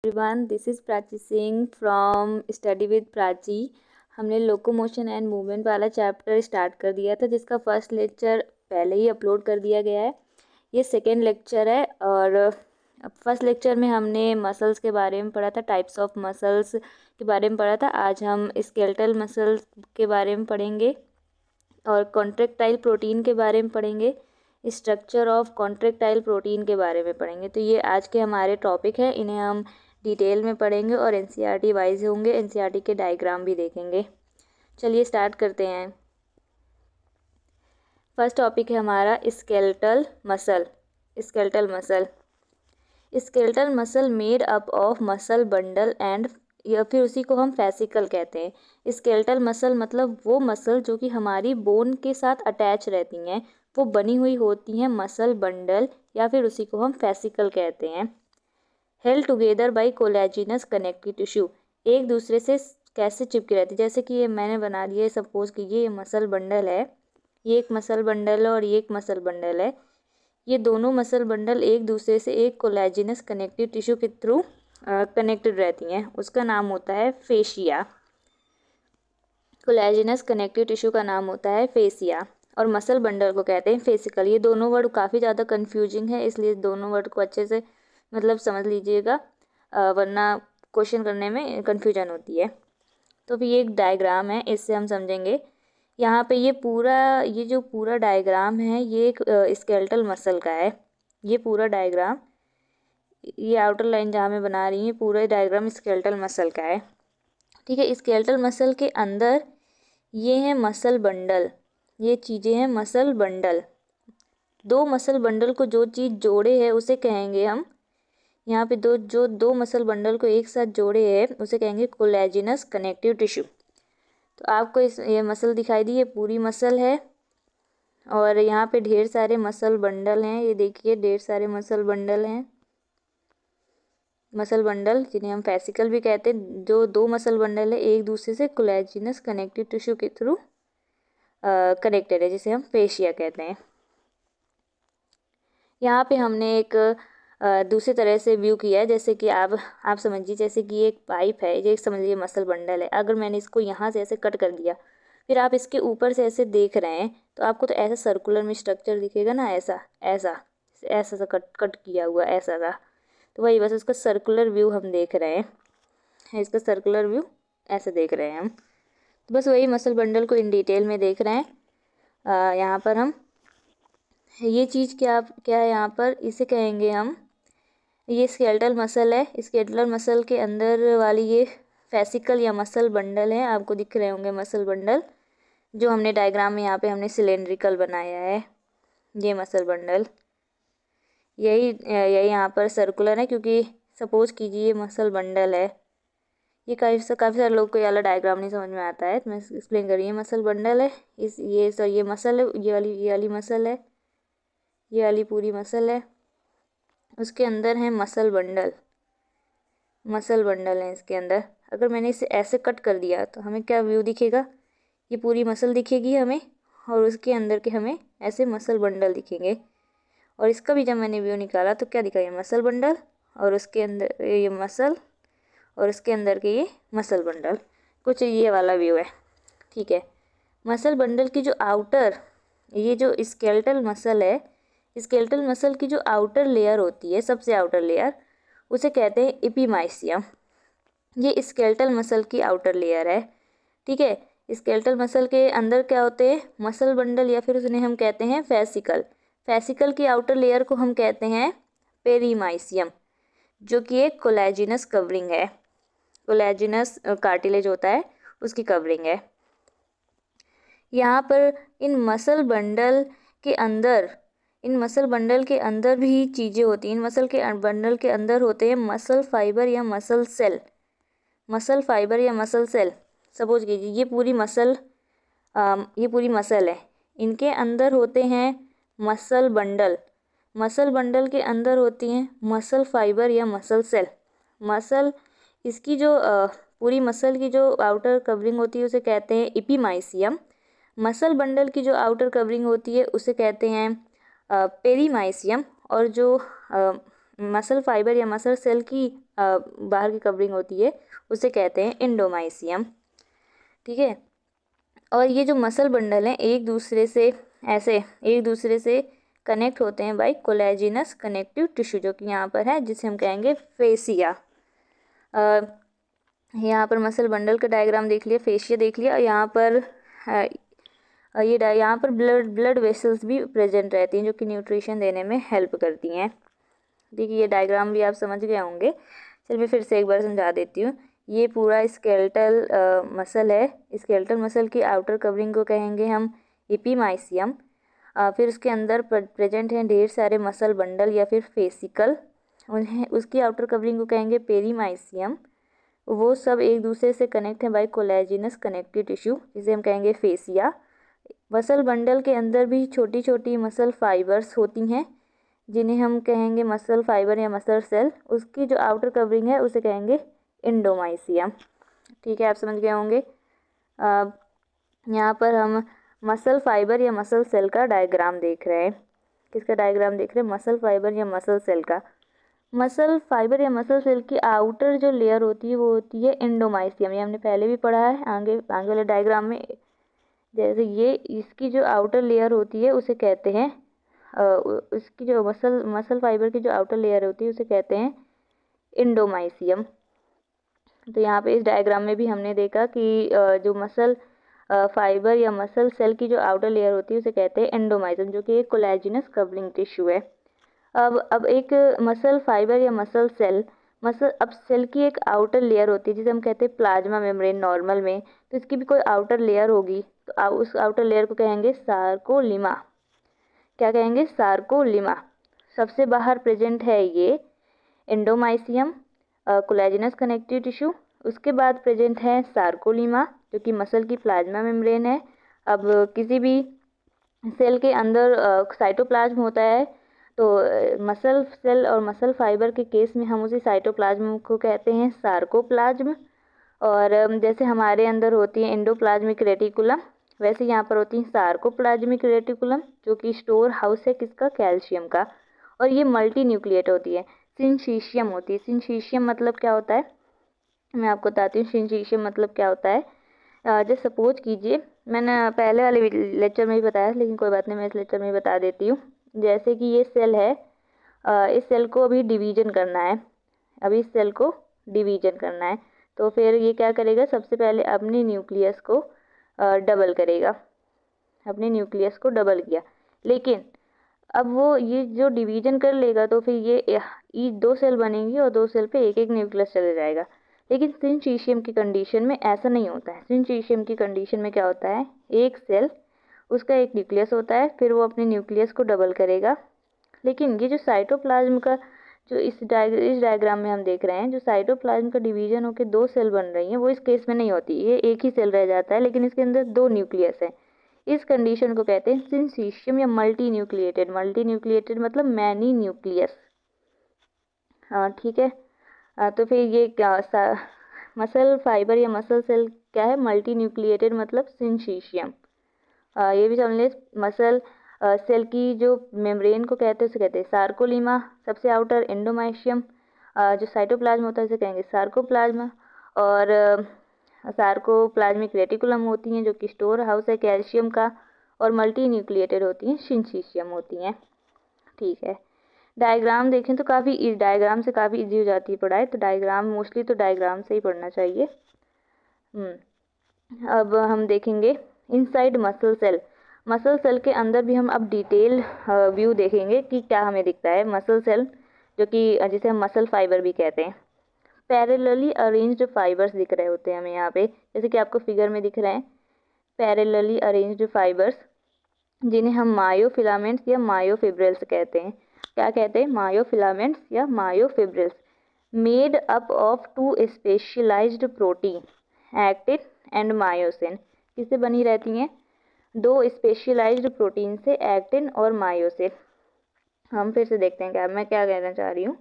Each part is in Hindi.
Everyone, this is Prachi Singh from study with Prachi. हमने लोकोमोशन एंड मूवमेंट वाला चैप्टर स्टार्ट कर दिया था, जिसका फर्स्ट लेक्चर पहले ही अपलोड कर दिया गया है। ये सेकेंड लेक्चर है और फर्स्ट लेक्चर में हमने मसल्स के बारे में पढ़ा था, टाइप्स ऑफ मसल्स के बारे में पढ़ा था। आज हम स्केलेटल मसल्स के बारे में पढ़ेंगे और कॉन्ट्रैक्टाइल प्रोटीन के बारे में पढ़ेंगे, स्ट्रक्चर ऑफ कॉन्ट्रैक्टाइल प्रोटीन के बारे में पढ़ेंगे। तो ये आज के हमारे टॉपिक है, इन्हें हम डिटेल में पढ़ेंगे और एनसीईआरटी वाइज होंगे, एनसीईआरटी के डायग्राम भी देखेंगे। चलिए स्टार्ट करते हैं। फर्स्ट टॉपिक है हमारा skeletal muscle. Skeletal muscle skeletal muscle made up of muscle bundle and, या फिर उसी को हम फेसिकल कहते हैं। स्केलेटल मसल मतलब वो मसल जो कि हमारी बोन के साथ अटैच रहती हैं, वो बनी हुई होती हैं मसल बंडल, या फिर उसी को हम फेसिकल कहते हैं। Held together by collagenous connective tissue, एक दूसरे से कैसे चिपकी रहती है। जैसे कि ये मैंने बना दिया, सपोज कीजिए ये मसल बंडल है, ये एक मसल बंडल है और ये एक मसल बंडल है। ये दोनों मसल बंडल एक दूसरे से एक कोलेजिनस कनेक्टिव टिश्यू के थ्रू कनेक्टेड रहती हैं, उसका नाम होता है फेशिया। कोलेजिनस कनेक्टिव टिश्यू का नाम होता है फेसिया और मसल बंडल को कहते हैं फेसिकल। ये दोनों वर्ड काफ़ी ज़्यादा कंफ्यूजिंग है, इसलिए दोनों वर्ड को अच्छे से मतलब समझ लीजिएगा, वरना क्वेश्चन करने में कन्फ्यूजन होती है। तो भी ये एक डायग्राम है, इससे हम समझेंगे। यहाँ पे ये जो पूरा डायग्राम है, ये एक स्केलेटल मसल का है। ये पूरा डायग्राम, ये आउटर लाइन जहाँ मैं बना रही हूँ, पूरा डायग्राम स्केलेटल मसल का है। ठीक है, स्केलेटल मसल के अंदर ये है मसल बंडल, ये चीज़ें हैं मसल बंडल। दो मसल बंडल को जो चीज़ जोड़े है उसे कहेंगे हम, यहाँ पे दो मसल बंडल को एक साथ जोड़े है उसे कहेंगे कोलेजिनस कनेक्टिव टिश्यू। तो आपको ये मसल दिखाई दी, ये पूरी मसल है और यहाँ पे ढेर सारे मसल बंडल हैं। ये देखिए ढेर सारे मसल बंडल हैं, मसल बंडल जिन्हें हम फेसिकल भी कहते हैं। जो दो मसल बंडल है एक दूसरे से कोलेजिनस कनेक्टिव टिश्यू के थ्रू कनेक्टेड है, जिसे हम फेशिया कहते हैं। यहाँ पे हमने एक दूसरी तरह से व्यू किया है, जैसे कि आप समझिए, जैसे कि एक पाइप है, ये समझिए मसल बंडल है। अगर मैंने इसको यहाँ से ऐसे कट कर दिया, फिर आप इसके ऊपर से ऐसे देख रहे हैं, तो आपको तो ऐसा सर्कुलर में स्ट्रक्चर दिखेगा ना, ऐसा ऐसा ऐसा सा कट किया हुआ ऐसा सा। तो वही बस उसका सर्कुलर व्यू हम देख रहे हैं, इसका सर्कुलर व्यू ऐसे देख रहे हैं हम। तो बस वही मसल बंडल को इन डिटेल में देख रहे हैं। यहाँ पर हम ये चीज़ क्या है यहाँ पर, इसे कहेंगे हम, ये स्केलेटल मसल है। स्केलेटल मसल के अंदर वाली ये फेसिकल या मसल बंडल है, आपको दिख रहे होंगे मसल बंडल, जो हमने डायग्राम में यहाँ पे हमने सिलेंड्रिकल बनाया है। ये मसल बंडल यही यहाँ पर सर्कुलर है, क्योंकि सपोज कीजिए ये मसल बंडल है। ये काफ़ी सारे लोग को ये वाला डायग्राम नहीं समझ में आता है, तो मैं एक्सप्लेन कर रही हूँ। मसल बंडल है, ये मसल है, ये वाली मसल है, ये वाली पूरी मसल है, उसके अंदर है मसल बंडल है इसके अंदर। अगर मैंने इसे ऐसे कट कर दिया तो हमें क्या व्यू दिखेगा, ये पूरी मसल दिखेगी हमें, और उसके अंदर के हमें ऐसे मसल बंडल दिखेंगे। और इसका भी जब मैंने व्यू निकाला तो क्या दिखा, ये मसल बंडल और उसके अंदर ये मसल और उसके अंदर के ये मसल बंडल, कुछ ये वाला व्यू है। ठीक है, मसल बंडल की जो आउटर, ये जो स्केलेटल मसल है, स्केलेटल मसल की जो आउटर लेयर होती है, सबसे आउटर लेयर, उसे कहते हैं एपिमाइसियम। ये स्केलेटल मसल की आउटर लेयर है। ठीक है, स्केलेटल मसल के अंदर क्या होते हैं, मसल बंडल, या फिर उन्हें हम कहते हैं फेसिकल। फेसिकल की आउटर लेयर को हम कहते हैं पेरीमाइसियम, जो कि एक कोलेजिनस कवरिंग है, कोलेजिनस कार्टिलेज होता है उसकी कवरिंग है। यहाँ पर इन मसल बंडल के अंदर भी चीज़ें होती हैं। इन मसल के बंडल के अंदर होते हैं मसल फाइबर या मसल सेल। मसल फाइबर या मसल सेल, सपोज कीजिए ये पूरी मसल है, इनके अंदर होते हैं मसल बंडल। मसल बंडल के अंदर होती हैं मसल फाइबर या मसल सेल। इसकी जो पूरी मसल की जो आउटर कवरिंग होती है उसे कहते हैं एपिमाइसियम। मसल बंडल की जो आउटर कवरिंग होती है उसे कहते हैं पेरीमाइसियम। और जो मसल फाइबर या मसल सेल की बाहर की कवरिंग होती है उसे कहते हैं एंडोमाइसियम। ठीक है, और ये जो मसल बंडल हैं एक दूसरे से कनेक्ट होते हैं बाय कोलेजिनस कनेक्टिव टिश्यू, जो कि यहाँ पर है, जिसे हम कहेंगे फेसिया। यहाँ पर मसल बंडल का डायग्राम देख लिया, फेशिया देख लिया, और यहाँ पर यहाँ पर ब्लड वेसल्स भी प्रेजेंट रहती हैं जो कि न्यूट्रिशन देने में हेल्प करती हैं। ठीक है, ये डायग्राम भी आप समझ गए होंगे। चलिए मैं फिर से एक बार समझा देती हूँ। ये पूरा स्केलेटल मसल है। स्केलेटल मसल की आउटर कवरिंग को कहेंगे हम एपीमाइसियम। फिर उसके अंदर प्रेजेंट हैं ढेर सारे मसल बंडल या फिर फेसिकल, उन्हें उसकी आउटर कवरिंग को कहेंगे पेरीमाइसियम। वो सब एक दूसरे से कनेक्ट हैं बाय कोलेजिनस कनेक्टिव टिश्यू, जिसे हम कहेंगे फेसिया। मसल बंडल के अंदर भी छोटी छोटी मसल फाइबर्स होती हैं जिन्हें हम कहेंगे मसल फाइबर या मसल सेल। उसकी जो आउटर कवरिंग है उसे कहेंगे एंडोमाइसियम। ठीक है, आप समझ गए होंगे। यहाँ पर हम मसल फाइबर या मसल सेल का डायग्राम देख रहे हैं। किसका डायग्राम देख रहे हैं? मसल फाइबर या मसल सेल का। मसल फाइबर या मसल सेल की आउटर जो लेयर होती है वो होती है एंडोमाइसियम। ये हमने पहले भी पढ़ा है आगे वाले डायग्राम में। जैसे ये इसकी जो आउटर लेयर होती है उसे कहते हैं इसकी जो मसल फाइबर की जो आउटर लेयर होती है उसे कहते हैं एंडोमाइसियम। तो यहाँ पे इस डायग्राम में भी हमने देखा कि जो मसल फाइबर या मसल सेल की जो आउटर लेयर होती है उसे कहते हैं एंडोमाइसियम, जो कि एक कोलेजिनस कवरिंग टिश्यू है। अब एक मसल फाइबर या मसल सेल अब सेल की एक आउटर लेयर होती है जिसे हम कहते हैं प्लाज्मा मेम्ब्रेन नॉर्मल में। तो इसकी भी कोई आउटर लेयर होगी, तो उस आउटर लेयर को कहेंगे सार्कोलिमा। क्या कहेंगे? सार्कोलिमा। सबसे बाहर प्रेजेंट है ये एंडोमाइसियम, कोलेजिनस कनेक्टिव टिश्यू। उसके बाद प्रेजेंट है सार्कोलिमा जो कि मसल की प्लाज्मा मेम्ब्रेन है। अब किसी भी सेल के अंदर साइटोप्लाज्म होता है, तो मसल सेल और मसल फाइबर के केस में हम उसी साइटोप्लाज्म को कहते हैं सार्कोप्लाज्म। और जैसे हमारे अंदर होती है एंडोप्लाज्मिक रेटिकुलम, वैसे यहाँ पर होती है सार्कोप्लाज्मिक रेटिकुलम, जो कि स्टोर हाउस है किसका? कैल्शियम का। और ये मल्टी न्यूक्लिएट होती है, सिंचिशियम होती है। सिंचिशियम मतलब क्या होता है? मैं आपको बताती हूँ सिंचिशियम मतलब क्या होता है। जैसे सपोज कीजिए, मैंने पहले वाले लेक्चर में भी बताया, लेकिन कोई बात नहीं, मैं इस लेक्चर में ही बता देती हूँ। जैसे कि ये सेल है, इस सेल को अभी डिवीजन करना है, अभी इस सेल को डिवीजन करना है, तो फिर ये क्या करेगा? सबसे पहले अपने न्यूक्लियस को डबल करेगा। अपने न्यूक्लियस को डबल किया, लेकिन अब वो ये जो डिवीजन कर लेगा तो फिर ये 2 सेल बनेंगी और 2 सेल पे एक एक न्यूक्लियस चले जाएगा। लेकिन सिंचिशियम की कंडीशन में ऐसा नहीं होता है। सिंचिशियम की कंडीशन में क्या होता है? एक सेल, उसका एक न्यूक्लियस होता है, फिर वो अपने न्यूक्लियस को डबल करेगा। लेकिन ये जो साइटोप्लाज्म का जो इस डायग्राम में हम देख रहे हैं, जो साइटोप्लाज्म का डिवीजन होकर 2 सेल बन रही हैं, वो इस केस में नहीं होती। ये एक ही सेल रह जाता है, लेकिन इसके अंदर 2 न्यूक्लियस है। इस कंडीशन को कहते हैं सिंचिशियम या मल्टी न्यूक्लिएटेड। मल्टी न्यूक्लिएटेड मतलब मैनी न्यूक्लियस। हाँ, ठीक है। तो फिर ये क्या मसल फाइबर या मसल सेल क्या है? मल्टी न्यूक्लिएटेड मतलब सिंचिशियम। ये भी समझ लें। मसल सेल की जो मेम्ब्रेन को कहते हैं उसे कहते हैं सार्कोलिमा। सबसे आउटर एंडोमाइसियम, जो साइटोप्लाज्म होता है उसे कहेंगे सार्कोप्लाज्म। और सार्कोप्लाज्मिक रेटिकुलम होती हैं जो कि स्टोर हाउस है कैल्शियम का। और मल्टी न्यूक्लिएटेड होती हैं, सिंचिशियम होती हैं। ठीक है, डायग्राम देखें तो काफ़ी डायग्राम से काफ़ी इजी हो जाती है पढ़ाई। तो डायग्राम मोस्टली तो डायग्राम से ही पढ़ना चाहिए। अब हम देखेंगे inside muscle cell. Muscle cell के अंदर भी हम अब डिटेल व्यू देखेंगे कि क्या हमें दिखता है। मसल सेल जो कि जिसे हम मसल फाइबर भी कहते हैं, पैरेलली अरेंज्ड फाइबर्स दिख रहे होते हैं हमें यहाँ पे, जैसे कि आपको फिगर में दिख रहे हैं पैरेलली अरेंज्ड फाइबर्स, जिन्हें हम मायोफिलामेंट्स या मायोफिब्रिल्स कहते हैं। क्या कहते हैं? मायोफिलामेंट्स या myofibrils. Made up of 2 specialised protein, actin and myosin. किससे बनी रहती हैं? 2 स्पेशलाइज्ड प्रोटीन से, एक्टिन और मायोसिन। हम फिर से देखते हैं मैं क्या कहना चाह रही हूँ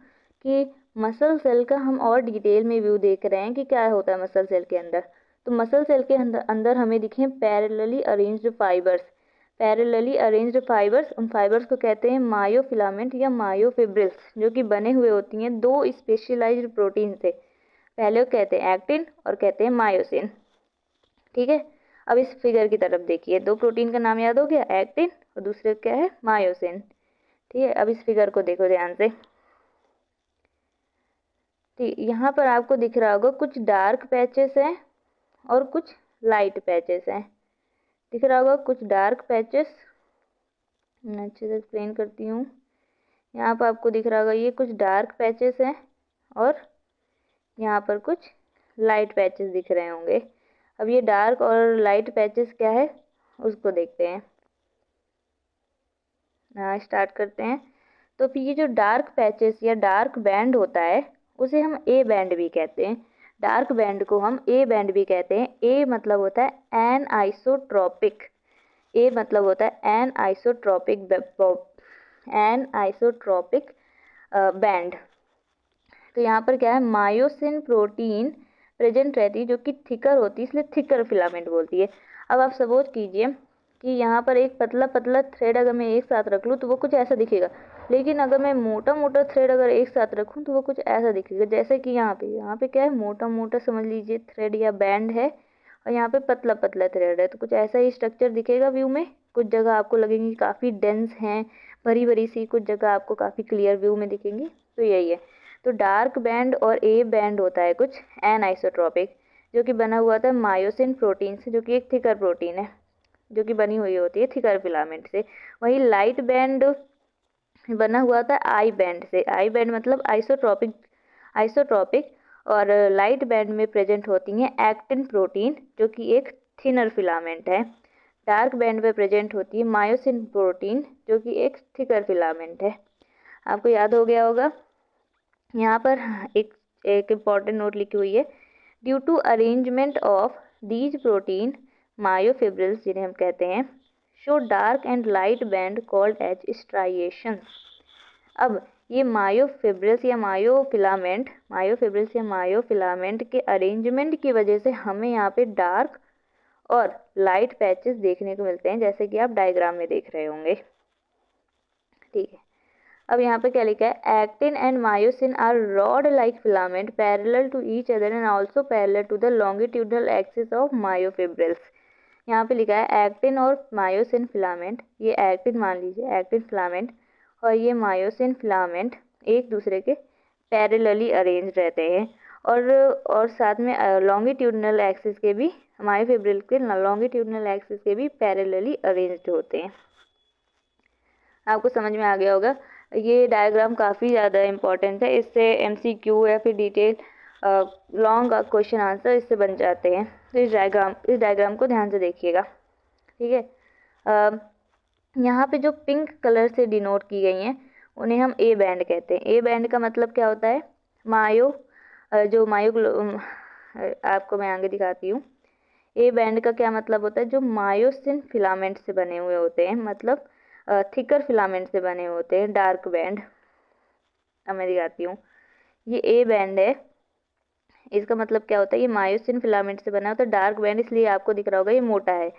कि मसल सेल का हम और डिटेल में व्यू देख रहे हैं कि क्या होता है मसल सेल के अंदर। तो मसल सेल के अंदर हमें दिखे parallelly arranged fibres. Parallelly arranged fibres, उन फाइबर्स को कहते हैं मायोफिलामेंट या मायोफिब्रिल्स, जो कि बने हुए होती हैं दो स्पेशलाइज्ड प्रोटीन से। पहले को कहते हैं एक्टिन और कहते हैं मायोसिन। ठीक है, अब इस फिगर की तरफ देखिए, दो प्रोटीन का नाम याद हो गया, एक्टिन और दूसरे क्या है, मायोसिन। ठीक है, अब इस फिगर को देखो ध्यान से। ठीक, यहाँ पर आपको दिख रहा होगा कुछ डार्क पैचेस हैं और कुछ लाइट पैचेस हैं। दिख रहा होगा कुछ डार्क पैचेस, मैं अच्छे से एक्सप्लेन करती हूँ। यहाँ पर आपको दिख रहा होगा ये कुछ डार्क पैचेस हैं और यहाँ पर कुछ लाइट पैचेस दिख रहे होंगे। अब ये डार्क और लाइट पैचेस क्या है उसको देखते हैं। स्टार्ट करते हैं। तो फिर ये जो डार्क पैचेस या डार्क बैंड होता है उसे हम ए बैंड भी कहते हैं। डार्क बैंड को हम ए बैंड भी कहते हैं। ए मतलब होता है एन आइसोट्रॉपिक, ए मतलब होता है एन आइसोट्रॉपिक बैंड। तो यहाँ पर क्या है, मायोसिन प्रोटीन प्रेजेंट रहती है जो कि थिकर होती है, इसलिए थिकर फिलामेंट बोलती है। अब आप सपोज कीजिए कि यहाँ पर एक पतला पतला थ्रेड अगर मैं एक साथ रख लूँ तो वो कुछ ऐसा दिखेगा, लेकिन अगर मैं मोटा मोटा थ्रेड अगर एक साथ रखूँ तो वो कुछ ऐसा दिखेगा। जैसे कि यहाँ पे क्या है, मोटा मोटा समझ लीजिए थ्रेड या बैंड है और यहाँ पे पतला पतला थ्रेड है, तो कुछ ऐसा ही स्ट्रक्चर दिखेगा व्यू में। कुछ जगह आपको लगेंगी काफ़ी डेंस हैं, भरी भरी सी, कुछ जगह आपको काफ़ी क्लियर व्यू में दिखेंगी। तो यही है। तो डार्क बैंड और ए बैंड होता है कुछ एन आइसोट्रॉपिक, जो कि बना हुआ था मायोसिन प्रोटीन से, जो कि एक थिकर प्रोटीन है जो कि बनी हुई होती है थिकर फिलामेंट से। वही लाइट बैंड बना हुआ था आई बैंड से। आई बैंड मतलब आइसोट्रॉपिक और लाइट बैंड में प्रेजेंट होती हैं एक्टिन प्रोटीन जो कि एक थिनर फिलामेंट है। डार्क बैंड में प्रेजेंट होती है मायोसिन प्रोटीन जो कि एक थिकर फिलामेंट है। आपको याद हो गया होगा। यहाँ पर एक इम्पॉर्टेंट नोट लिखी हुई है, due to arrangement of these protein myofibrils जिन्हें हम कहते हैं, show dark and light band called as striations. अब ये मायोफिब्रिल्स या मायोफिलामेंट के अरेंजमेंट की वजह से हमें यहाँ पे डार्क और लाइट पैचेस देखने को मिलते हैं, जैसे कि आप डायग्राम में देख रहे होंगे। ठीक है, अब यहाँ पे क्या लिखा है, actin and myosin are rod like filament parallel to each other and also parallel to the longitudinal axis of myofibrils. यहाँ पे लिखा है एक्टिन और मायोसिन फिलामेंट, ये एक्टिन मान लीजिए, एक्टिन फिलामेंट और ये मायोसिन फिलामेंट एक दूसरे के पैरेलली अरेंज रहते हैं और साथ में लॉन्गिट्यूडनल एक्सिस के भी, मायोफिब्रिल के लॉन्गिट्यूडनल एक्सिस के भी पैरेलली अरेंज्ड होते हैं। आपको समझ में आ गया होगा। ये डायग्राम काफ़ी ज़्यादा इम्पॉर्टेंट है, इससे एमसीक्यू या फिर डिटेल लॉन्ग क्वेश्चन आंसर इससे बन जाते हैं। तो इस डायग्राम को ध्यान से देखिएगा। ठीक है, यहाँ पे जो पिंक कलर से डिनोट की गई हैं उन्हें हम ए बैंड कहते हैं। ए बैंड का मतलब क्या होता है, आपको मैं आगे दिखाती हूँ। ए बैंड का क्या मतलब होता है, जो मायोसिन फिलामेंट से बने हुए होते हैं, मतलब थिकर फिलामेंट से बने होते हैं, डार्क बैंड। अब मैं दिखाती हूँ, ये ए बैंड है, इसका मतलब क्या होता है, ये मायोसिन फिलामेंट से बना होता है, डार्क बैंड, इसलिए आपको दिख रहा होगा ये मोटा है।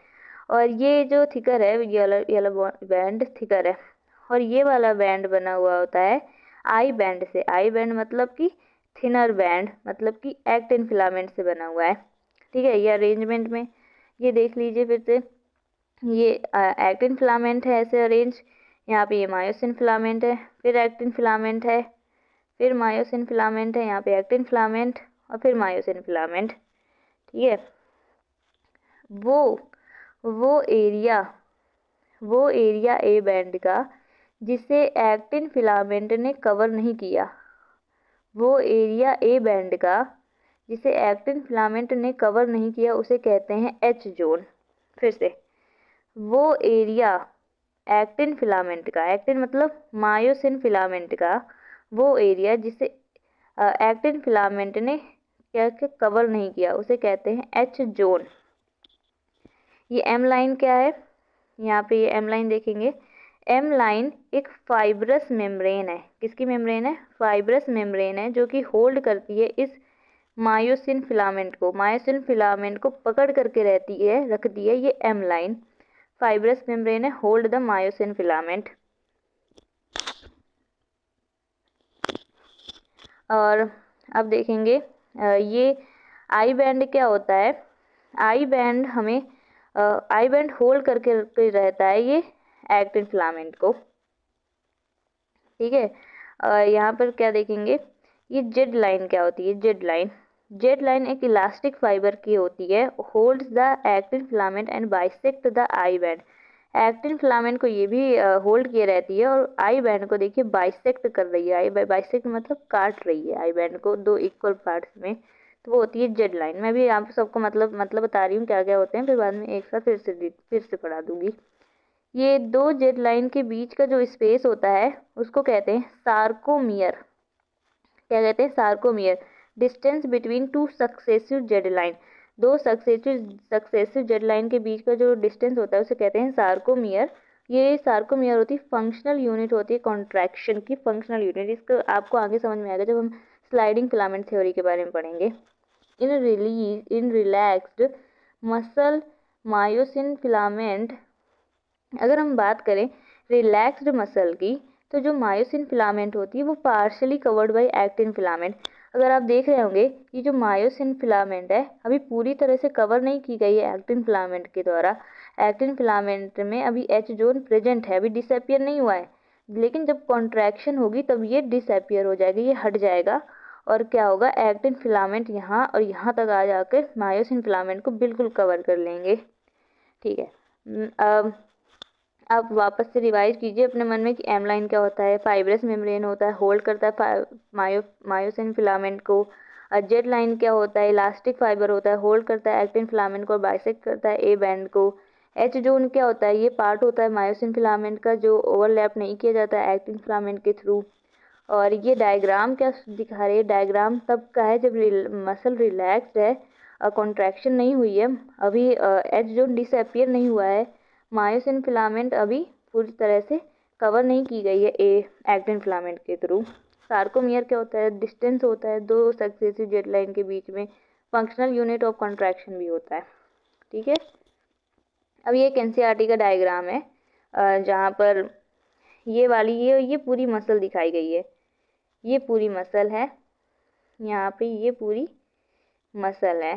और ये जो थिकर है, ये वाला बैंड थिकर है, और ये वाला बैंड बना हुआ होता है आई बैंड से। आई बैंड मतलब कि थिनर बैंड, मतलब कि एक्टिन फिलामेंट से बना हुआ है। ठीक है, ये अरेंजमेंट में ये देख लीजिए फिर से, ये एक्टिन फिलामेंट है ऐसे अरेंज, यहाँ पे ये मायोसिन फिलामेंट है, फिर एक्टिन फिलामेंट है, फिर मायोसिन फिलामेंट है, यहाँ पे एक्टिन फिलामेंट और फिर मायोसिन फिलामेंट। ठीक है, वो एरिया ए बैंड का जिसे एक्टिन फिलामेंट ने कवर नहीं किया, वो एरिया ए बैंड का जिसे एक्टिन फिलामेंट ने कवर नहीं किया उसे कहते हैं एच जोन। फिर से, वो एरिया एक्टिन फिलामेंट का, एक्टिन मतलब मायोसिन फिलामेंट का, वो एरिया जिसे एक्टिन फिलामेंट ने क्या कवर नहीं किया उसे कहते हैं एच जोन। ये एम लाइन क्या है, यहाँ पे ये एम लाइन देखेंगे, एम लाइन एक फाइब्रस मेम्ब्रेन है। किसकी मेम्ब्रेन है, फाइब्रस मेम्ब्रेन है, जो कि होल्ड करती है इस मायोसिन फिलामेंट को पकड़ करके रखती है ये एम लाइन। फाइब्रस मेम्ब्रेन है, होल्ड द मायोसिन फिलामेंट। और अब देखेंगे ये आई बैंड क्या होता है। आई बैंड हमें आई बैंड होल्ड करके रहता है ये एक्टिन फिलामेंट को, ठीक है। यहाँ पर क्या देखेंगे, ये जेड लाइन क्या होती है। जेड लाइन एक इलास्टिक फाइबर की होती है, holds the actin filament and bisect the I band. Actin filament को ये भी होल्ड किए रहती है और आई बैंड को देखिए बाइसेक्ट कर रही है। आई बाइसेक्ट मतलब काट रही है आई बैंड को दो इक्वल पार्ट्स में, तो वो होती है जेड लाइन। मैं भी आप सबको मतलब बता रही हूँ क्या क्या होते हैं, फिर बाद में एक साथ फिर से पढ़ा दूंगी। ये दो जेड लाइन के बीच का जो स्पेस होता है उसको कहते हैं सार्कोमियर। क्या कहते हैं, sarcomere. Distance between two successive Z line, दो सक्सेसिव जेड लाइन के बीच का जो डिस्टेंस होता है उसे कहते हैं सार्कोमियर। ये सार्कोमियर होती है फंक्शनल यूनिट होती है कॉन्ट्रैक्शन की, फंक्शनल यूनिट। इसको आपको आगे समझ में आएगा जब हम स्लाइडिंग फिलामेंट थ्योरी के बारे में पढ़ेंगे। इन रिलैक्स्ड मसल मायोसिन फिलामेंट, अगर हम बात करें रिलैक्स्ड मसल की, तो जो मायोसिन फिलामेंट होती है वो partially covered by actin filament. अगर आप देख रहे होंगे ये जो मायोसिन फिलामेंट है अभी पूरी तरह से कवर नहीं की गई है एक्टिन फिलामेंट के द्वारा। एक्टिन फिलामेंट में अभी एच जोन प्रेजेंट है, अभी डिसअपियर नहीं हुआ है, लेकिन जब कॉन्ट्रैक्शन होगी तब ये डिसअपियर हो जाएगी, ये हट जाएगा। और क्या होगा, एक्टिन फिलामेंट यहाँ और यहाँ तक आ जाकर मायोसिन फिलामेंट को बिल्कुल कवर कर लेंगे, ठीक है। आप वापस से रिवाइज कीजिए अपने मन में कि एम लाइन क्या होता है। फाइब्रस मेम्ब्रेन होता है, होल्ड करता है मायोसिन फिलामेंट को। जेड लाइन क्या होता है, इलास्टिक फाइबर होता है, होल्ड करता है एक्टिन फिलामेंट को, बाइसेक्ट करता है ए बैंड को। एच जोन क्या होता है, ये पार्ट होता है मायोसिन फिलामेंट का जो ओवरलैप नहीं किया जाता है एक्टिन फिलामेंट के थ्रू। और ये डायग्राम क्या दिखा रही है, डायग्राम तब का है जब मसल रिलैक्स्ड है, कॉन्ट्रैक्शन नहीं हुई है, अभी एच जोन डिसअपियर नहीं हुआ है, मायोसिन फिलामेंट अभी पूरी तरह से कवर नहीं की गई है एक्टिन फिलामेंट के थ्रू। सार्कोमियर क्या होता है, डिस्टेंस होता है दो सक्सेसिव जेड लाइन के बीच में, फंक्शनल यूनिट ऑफ कॉन्ट्रैक्शन भी होता है, ठीक है। अब ये एक एनसीईआरटी का डायग्राम है जहाँ पर ये वाली ये पूरी मसल दिखाई गई है, ये पूरी मसल है, यहाँ पे ये पूरी मसल है,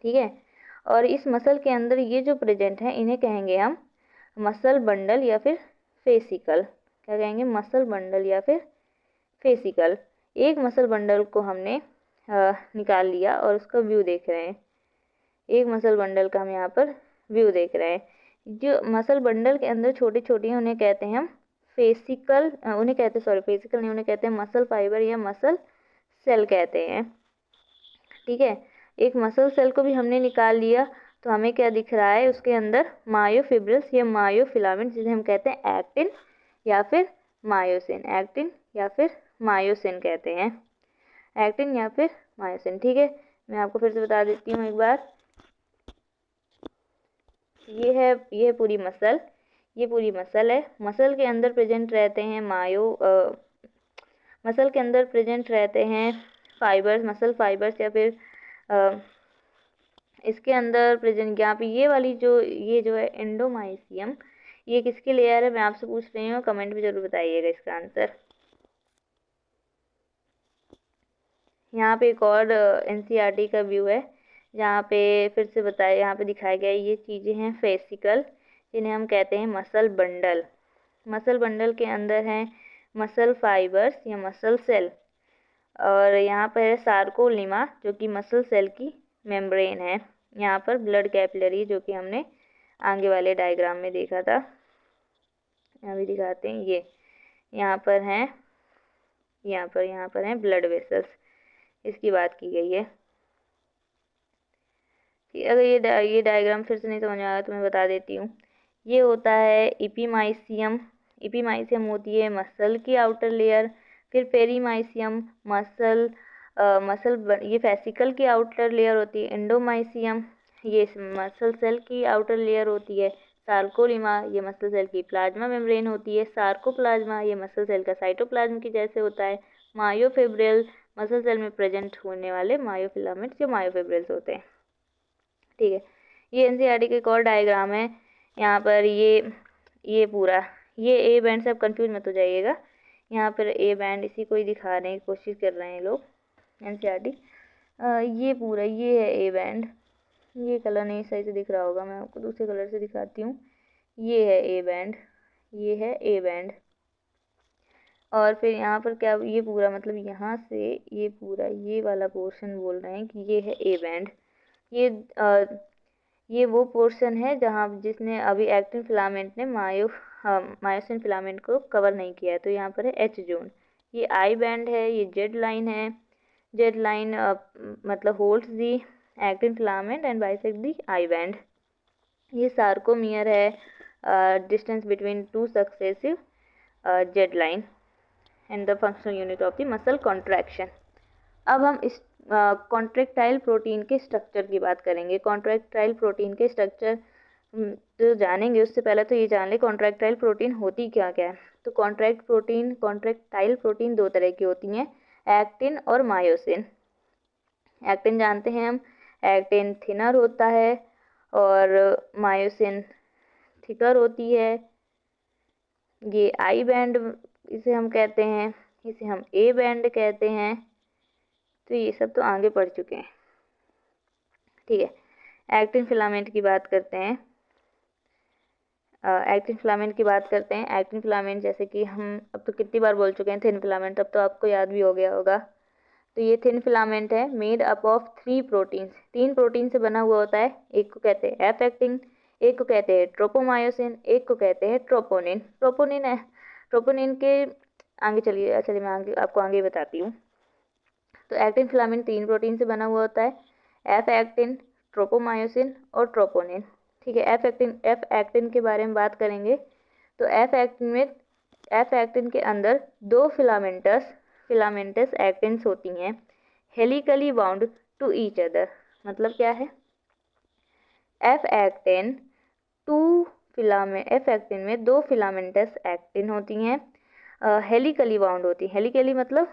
ठीक है। और इस मसल के अंदर ये जो प्रेजेंट है इन्हें कहेंगे हम मसल बंडल या फिर फेसिकल। क्या कहेंगे, मसल बंडल या फिर फेसिकल। एक मसल बंडल को हमने निकाल लिया और उसका व्यू देख रहे हैं, एक मसल बंडल का हम यहाँ पर व्यू देख रहे हैं। जो मसल बंडल के अंदर छोटी छोटी हैं उन्हें कहते हैं हम फेसिकल, उन्हें कहते हैं सॉरी फेसिकल नहीं, उन्हें कहते हैं मसल फाइबर या मसल सेल कहते हैं, ठीक है। एक मसल सेल को भी हमने निकाल लिया तो हमें क्या दिख रहा है, उसके अंदर मायोफिब्रिल्स या मायोफिलामेंट, जिसे हम कहते हैं एक्टिन या फिर मायोसिन, एक्टिन या फिर मायोसिन कहते हैं, एक्टिन या फिर मायोसिन, ठीक है। मैं आपको फिर से बता देती हूँ एक बार, ये पूरी मसल, ये पूरी मसल है। मसल के अंदर प्रेजेंट रहते हैं मसल के अंदर प्रेजेंट रहते हैं फाइबर्स, मसल फाइबर्स या फिर इसके अंदर प्रेजेंट यहाँ पे ये जो है एंडोमाइसियम, ये किसकी लेयर है मैं आपसे पूछ रही हूँ, कमेंट में जरूर बताइएगा इसका आंसर। यहाँ पे एक और एनसीईआरटी का व्यू है जहाँ पे फिर से बताया, यहाँ पे दिखाया गया ये चीज़ें हैं फेसिकल, जिन्हें हम कहते हैं मसल बंडल। मसल बंडल के अंदर हैं मसल फाइबर्स या मसल सेल, और यहाँ पर है सार्कोलिमा जो कि मसल सेल की मेम्ब्रेन है। यहाँ पर ब्लड कैपिलरी जो कि हमने आगे वाले डायग्राम में देखा था, यहाँ भी दिखाते हैं, ये यहाँ पर हैं, यहाँ पर हैं ब्लड वेसल्स, इसकी बात की गई है। अगर ये डायग्राम फिर से नहीं समझ में आया तो मैं बता देती हूँ। ये होता है इपीमाइसियम, इपीमाइसियम होती है मसल की आउटर लेयर, फिर पेरीमाइसियम ये फेसिकल की आउटर लेयर होती है, एंडोमाइसियम ये मसल सेल की आउटर लेयर होती है, सार्कोलिमा ये मसल सेल की प्लाज्मा मेम्ब्रेन होती है, सार्कोप्लाज्मा ये मसल सेल का साइटोप्लाज्म की जैसे होता है, मायोफिब्रिल मसल सेल में प्रेजेंट होने वाले मायोफिलामेंट्स या मायोफिब्रिल्स होते हैं, ठीक है। ये एनसीईआरटी का एक और डायग्राम है, यहाँ पर ये पूरा ये ए बैंड से आप कंफ्यूज मत हो जाइएगा। यहाँ पर ए बैंड इसी को ही दिखाने की कोशिश कर रहे हैं लोग एनसीईआरटी। ये पूरा ये है ए बैंड। ये कलर नहीं सही से दिख रहा होगा, मैं आपको दूसरे कलर से दिखाती हूँ। ये है ए बैंड, ये है ए बैंड। और फिर यहाँ पर क्या, ये पूरा मतलब यहाँ से ये पूरा ये वाला पोर्शन बोल रहे हैं कि ये है ए बैंड। ये वो पोर्शन है जहाँ जिसने अभी एक्टिन फिलामेंट ने मायोसिन फिलामेंट को कवर नहीं किया है, तो यहाँ पर है एच जोन। ये आई बैंड है, ये जेड लाइन है। जेड लाइन मतलब holds the actin filament and bisect the I band. ये सार्कोमियर है, distance between two successive Z line and the functional unit of the muscle contraction. अब हम इस कॉन्ट्रैक्टाइल प्रोटीन के स्ट्रक्चर की बात करेंगे। कॉन्ट्रैक्टाइल प्रोटीन के स्ट्रक्चर जो जानेंगे उससे पहले तो ये जान ले कॉन्ट्रैक्टाइल प्रोटीन होती क्या क्या है। तो कॉन्ट्रैक्टाइल प्रोटीन दो तरह की होती हैं, एक्टिन और मायोसिन। एक्टिन जानते हैं हम, एक्टिन थिनर होता है और मायोसिन थिकर होती है। ये आई बैंड इसे हम कहते हैं, इसे हम ए बैंड कहते हैं। तो ये सब तो आगे पढ़ चुके हैं, ठीक है। एक्टिन फिलामेंट की बात करते हैं। एक्टिन फिलामेंट जैसे कि हम अब तो कितनी बार बोल चुके हैं थिन फिलामेंट, अब तो आपको याद भी हो गया होगा। तो ये थिन फिलामेंट है, made up of 3 proteins. 3 protein से बना हुआ होता है। एक को कहते हैं एफ एक्टिन, एक को कहते हैं ट्रोपोमायोसिन, एक को कहते हैं ट्रोपोनिन। ट्रोपोनिन के आगे चलिए मैं आपको आगे बताती हूँ। तो एक्टिन फिलामेंट 3 प्रोटीन से बना हुआ होता है, एफ एक्टिन, ट्रोपोमायोसिन और ट्रोपोनिन, ठीक है। एफ एक्टिन के बारे में बात करेंगे तो एफ एक्टिन के अंदर 2 फिलामेंटस एक्टिन्स होती हैं, helically bound to each other. मतलब क्या है, एफ एक्टिन में 2 फिलामेंटस एक्टिन होती हैं, हेलिकली बाउंड होती है। हेलिकली मतलब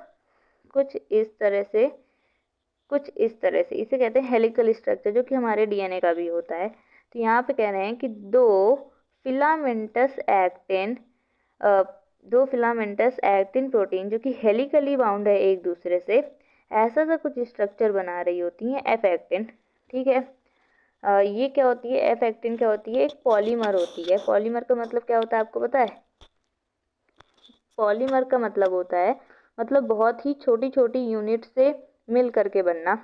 कुछ इस तरह से इसे कहते हैं हेलिकल स्ट्रक्चर, जो कि हमारे डीएनए का भी होता है। तो यहाँ पे कह रहे हैं कि दो फिलामेंटस एक्टिन प्रोटीन जो कि हेलिकली बाउंड है एक दूसरे से, ऐसा सा कुछ स्ट्रक्चर बना रही होती हैं एफ एक्टिन, ठीक है। ये क्या होती है, एफ एक्टिन क्या होती है, एक पॉलीमर होती है। पॉलीमर का मतलब क्या होता है आपको पता है? पॉलीमर का मतलब होता है मतलब बहुत ही छोटी छोटी यूनिट से मिल करके बनना।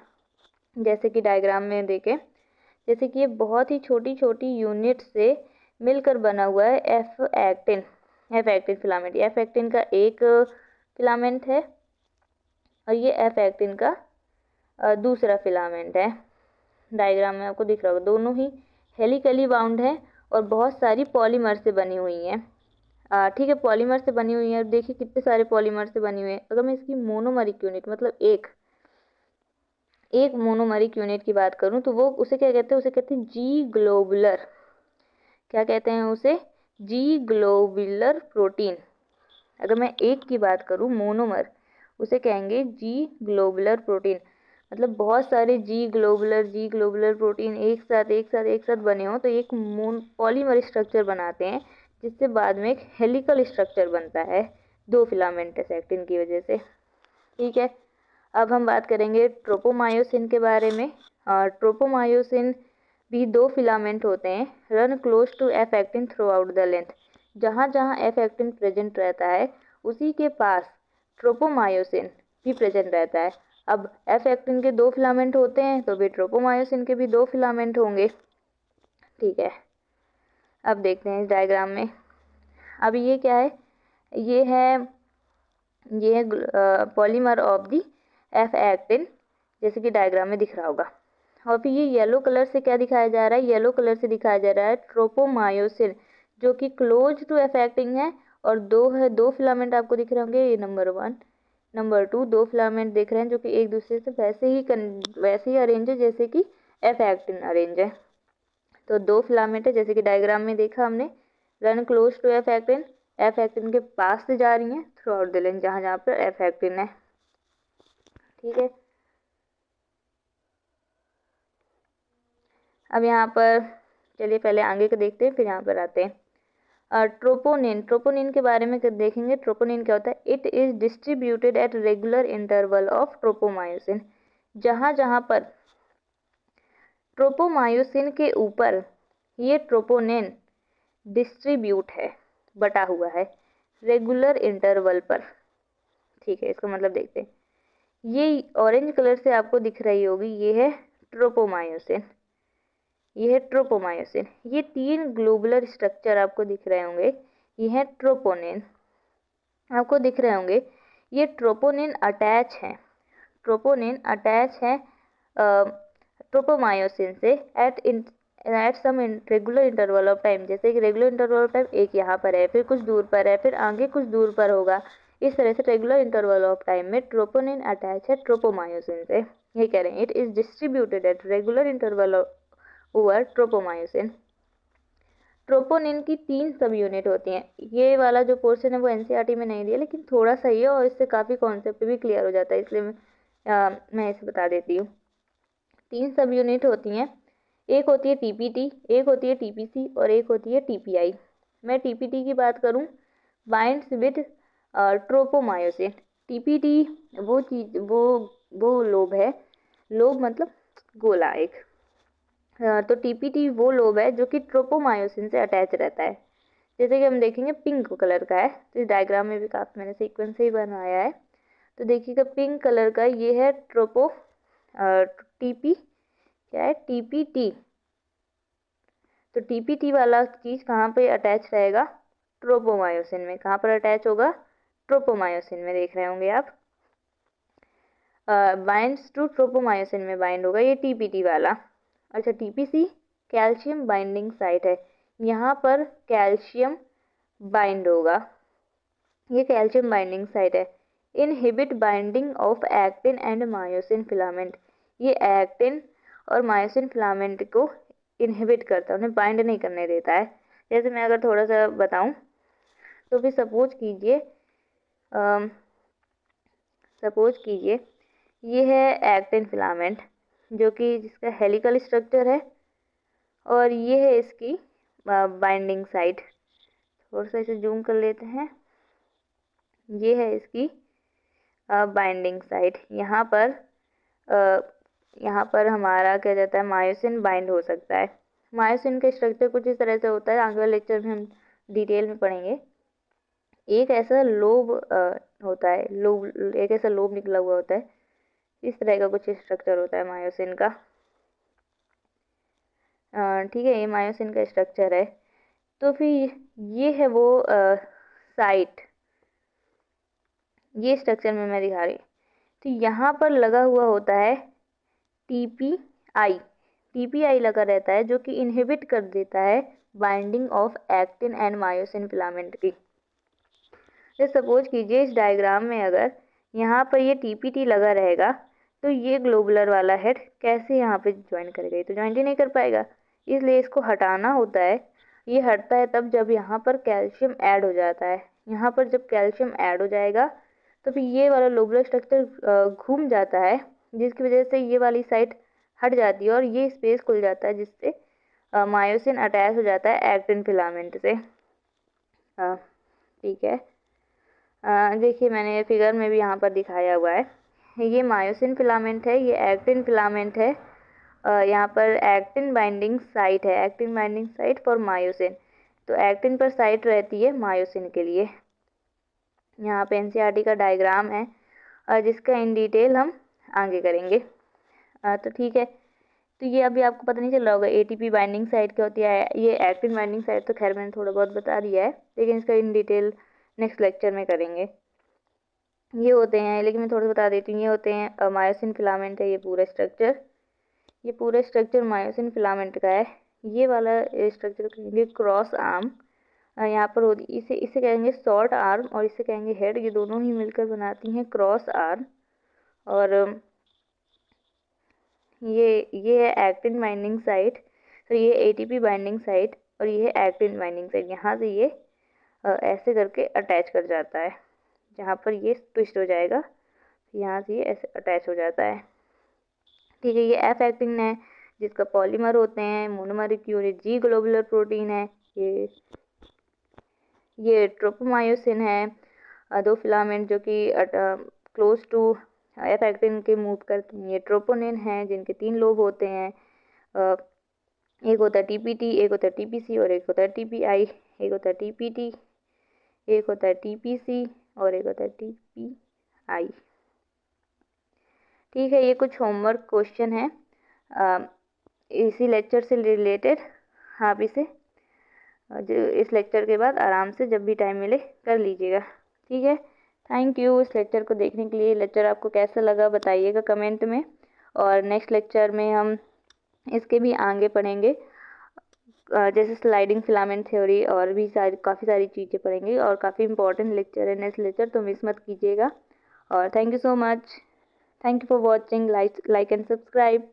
जैसे कि डायग्राम में देखें, जैसे कि ये बहुत ही छोटी छोटी यूनिट से मिलकर बना हुआ है F actin filament. F actin का एक फिलामेंट है और ये एफ एक्टिन का दूसरा फिलामेंट है। डायग्राम में आपको दिख रहा होगा, दोनों ही हेलिकली बाउंड है और बहुत सारी पॉलीमर से बनी हुई हैं, ठीक है। पॉलीमर से बनी हुई है, देखिए कितने सारे पॉलीमर से बनी हुई है। अगर मैं इसकी मोनोमरिक यूनिट मतलब एक मोनोमरिक यूनिट की बात करूं तो वो उसे क्या कहते हैं, उसे कहते हैं जी ग्लोबुलर। क्या कहते हैं उसे? जी ग्लोबुलर प्रोटीन। अगर मैं एक की बात करूं मोनोमर, उसे कहेंगे जी ग्लोबुलर प्रोटीन। मतलब बहुत सारे जी ग्लोबुलर प्रोटीन एक साथ बने हो तो एक पॉलीमर स्ट्रक्चर बनाते हैं, जिससे बाद में एक हेलिकल स्ट्रक्चर बनता है 2 फिलामेंटस एक्टिन की वजह से, ठीक है। अब हम बात करेंगे ट्रोपोमायोसिन के बारे में। ट्रोपोमायोसिन भी 2 फिलामेंट होते हैं, run close to F actin throughout the length. जहाँ जहाँ एफ एक्टिन प्रेजेंट रहता है उसी के पास ट्रोपोमायोसिन भी प्रेजेंट रहता है। अब एफ एक्टिन के 2 फिलामेंट होते हैं तो भी ट्रोपोमायोसिन के भी 2 फिलामेंट होंगे, ठीक है। अब देखते हैं इस डायग्राम में। अब ये क्या है, ये है polymer of the F actin, जैसे कि डायग्राम में दिख रहा होगा। और फिर ये येलो कलर से क्या दिखाया जा रहा है, येलो कलर से दिखाया जा रहा है ट्रोपोमायोसिन, जो कि क्लोज टू एफ एक्टिन है। और 2 फिलामेंट आपको दिख रहे होंगे, ये नंबर 1 नंबर 2 2 फिलामेंट दिख रहे हैं जो कि एक दूसरे से वैसे ही अरेंज है जैसे कि एफ एक्टिन अरेंज है। तो 2 फिलामेंट है जैसे कि डायग्राम में देखा हमने, run close to F actin के पास से जा रही हैं थ्रू आउट द लेंथ, जहाँ जहाँ पर एफ एक्टिन है, ठीक है। अब यहाँ पर चलिए पहले आगे का देखते हैं, फिर यहाँ पर आते हैं। ट्रोपोनिन के बारे में देखेंगे। ट्रोपोनिन क्या होता है? It is distributed at regular interval of tropomyosin. जहाँ जहाँ पर ट्रोपोमायोसिन के ऊपर ये ट्रोपोनिन डिस्ट्रीब्यूट है, बटा हुआ है रेगुलर इंटरवल पर। ठीक है, इसका मतलब देखते हैं। ये ऑरेंज कलर से आपको दिख रही होगी, ये है ट्रोपोमायोसिन, ये है ट्रोपोमायोसिन। ये 3 ग्लोबुलर स्ट्रक्चर आपको दिख रहे होंगे, ये है ट्रोपोनिन, आपको दिख रहे होंगे। ये ट्रोपोनिन अटैच है, ट्रोपोनिन अटैच है ट्रोपोमायोसिन से at some regular interval of time. जैसे कि रेगुलर इंटरवल ऑफ टाइम एक यहाँ पर है, फिर कुछ दूर पर है, फिर आगे कुछ दूर पर होगा। इस तरह से रेगुलर इंटरवल ऑफ टाइम में ट्रोपोनिन अटैच है ट्रोपोमायोसिन से। ये कह रहे हैं it is distributed at regular interval over tropomyosin. Troponin की 3 सब यूनिट होती हैं। ये वाला जो पोर्शन है वो एनसीईआरटी में नहीं दिया, लेकिन थोड़ा सा ही है और इससे काफ़ी कॉन्सेप्ट भी क्लियर हो जाता है, इसलिए मैं इसे बता देती हूँ। 3 सब यूनिट होती हैं। एक होती है टीपीटी, एक होती है टीपीसी और एक होती है टीपीआई। मैं टीपीटी की बात करूँ, बाइंड्स विद ट्रोपोमायोसिन। टीपीटी वो चीज वो लोब है, लोब मतलब गोला एक। तो टीपीटी वो लोब है जो कि ट्रोपोमायोसिन से अटैच रहता है। जैसे कि हम देखेंगे पिंक कलर का है, तो इस डायग्राम में भी काफ़ी मैंने सीक्वेंस से ही बनाया है। तो देखिएगा पिंक कलर का ये है टीपी, क्या है? टीपीटी। तो टीपीटी वाला चीज़ कहाँ पे अटैच रहेगा? ट्रोपोमायोसिन में। कहाँ पर अटैच होगा? ट्रोपोमायोसिन में, देख रहे होंगे आप। बाइंड्स टू ट्रोपोमायोसिन में बाइंड होगा ये टीपीटी वाला। अच्छा, टीपीसी कैल्शियम बाइंडिंग साइट है, यहाँ पर कैल्शियम बाइंड होगा, ये कैल्शियम बाइंडिंग साइट है। Inhibit binding of actin and myosin filament. ये एक्टिन और मायोसिन फिलामेंट को इनहिबिट करता है, उन्हें बाइंड नहीं करने देता है। जैसे मैं अगर थोड़ा सा बताऊं, तो फिर सपोज कीजिए ये है एक्टिन फिलामेंट, जो कि जिसका हेलिकल स्ट्रक्चर है, और ये है इसकी बाइंडिंग साइट। थोड़ा सा इसे जूम कर लेते हैं। ये है इसकी बाइंडिंग साइट। यहाँ पर हमारा क्या जाता है, मायोसिन बाइंड हो सकता है। मायोसिन का स्ट्रक्चर कुछ इस तरह से होता है, आगे वाले लेक्चर में हम डिटेल में पढ़ेंगे। एक ऐसा लोब होता है, एक ऐसा लोब निकला हुआ होता है, इस तरह का कुछ स्ट्रक्चर होता है मायोसिन का। ठीक है, ये मायोसिन का स्ट्रक्चर है। तो फिर ये है वो साइट, ये स्ट्रक्चर में मैं दिखा रही। तो यहाँ पर लगा हुआ होता है टीपीआई, टीपीआई लगा रहता है, जो कि इनहिबिट कर देता है binding of actin and myosin filament की। तो सपोज कीजिए इस डायग्राम में अगर यहाँ पर ये टीपीटी लगा रहेगा, तो ये ग्लोबुलर वाला हेड कैसे यहाँ पे ज्वाइन करेगा? ये तो ज्वाइन ही नहीं कर पाएगा, इसलिए इसको हटाना होता है। ये हटता है तब जब यहाँ पर कैल्शियम ऐड हो जाता है। यहाँ पर जब कैल्शियम ऐड हो जाएगा तो फिर ये वाला लोबुलर स्ट्रक्चर घूम जाता है, जिसकी वजह से ये वाली साइड हट जाती है और ये स्पेस खुल जाता है, जिससे मायोसिन अटैच हो जाता है एक्टिन फिलामेंट से। ठीक है, देखिए मैंने फिगर में भी यहाँ पर दिखाया हुआ है। ये मायोसिन फिलामेंट है, ये एक्टिन फिलामेंट है। यहाँ पर एक्टिन बाइंडिंग साइट है, actin binding site for myosin. तो एक्टिन पर साइट रहती है मायोसिन के लिए। यहाँ पे एनसीईआरटी का डायग्राम है, जिसका इन डिटेल हम आगे करेंगे। तो ठीक है, तो ये अभी आपको पता नहीं चल रहा होगा एटीपी बाइंडिंग साइट क्या होती है। ये एक्टिन बाइंडिंग साइट तो खैर मैंने थोड़ा बहुत बता दिया है, लेकिन इसका इन डिटेल नेक्स्ट लेक्चर में करेंगे। ये होते हैं, लेकिन मैं थोड़ा सा बता देती हूँ। ये होते हैं मायोसिन फिलामेंट है, ये पूरा स्ट्रक्चर मायोसिन फिलामेंट का है। ये वाला स्ट्रक्चर कहेंगे क्रॉस आर्म, यहाँ पर होती, इसे कहेंगे शॉर्ट आर्म और इसे कहेंगे हेड। ये दोनों ही मिलकर बनाती हैं क्रॉस आर्म। और ये है एक्टिन बाइंडिंग साइट, तो ये एटीपी बाइंडिंग साइट और ये है एक्टिन बाइंडिंग साइट। यहाँ से ये ऐसे करके अटैच कर जाता है, जहाँ पर ये ट्विस्ट हो जाएगा, यहाँ से ये ऐसे अटैच हो जाता है। ठीक है, ये एफ एक्टिन है, जिसका पॉलीमर होते हैं मोनोमरिक यूनिट जी ग्लोबुलर प्रोटीन है। ये ट्रोपोमायोसिन है। दो फिलामेंट जो कि क्लोज टू एफ एक्टिन के मूव करते हैं। ये ट्रोपोनिन है जिनके 3 लोब होते हैं। एक होता है टीपीटी, एक होता है टीपीसी और एक होता है टीपीआई। एक होता है टीपीटी, एक होता है टीपीसी और एक होता है टीपीआई। ठीक है, ये कुछ होमवर्क क्वेश्चन है इसी लेक्चर से रिलेटेड। आप इसे जो इस लेक्चर के बाद आराम से जब भी टाइम मिले कर लीजिएगा। ठीक है, थैंक यू इस लेक्चर को देखने के लिए। लेक्चर आपको कैसा लगा बताइएगा कमेंट में, और नेक्स्ट लेक्चर में हम इसके भी आगे पढ़ेंगे, जैसे स्लाइडिंग फिलामेंट थ्योरी और भी काफ़ी सारी चीज़ें पढ़ेंगे, और काफ़ी इंपॉर्टेंट लेक्चर है नेक्स्ट लेक्चर, तो मिस मत कीजिएगा। और thank you so much, thank you for watching, like and subscribe.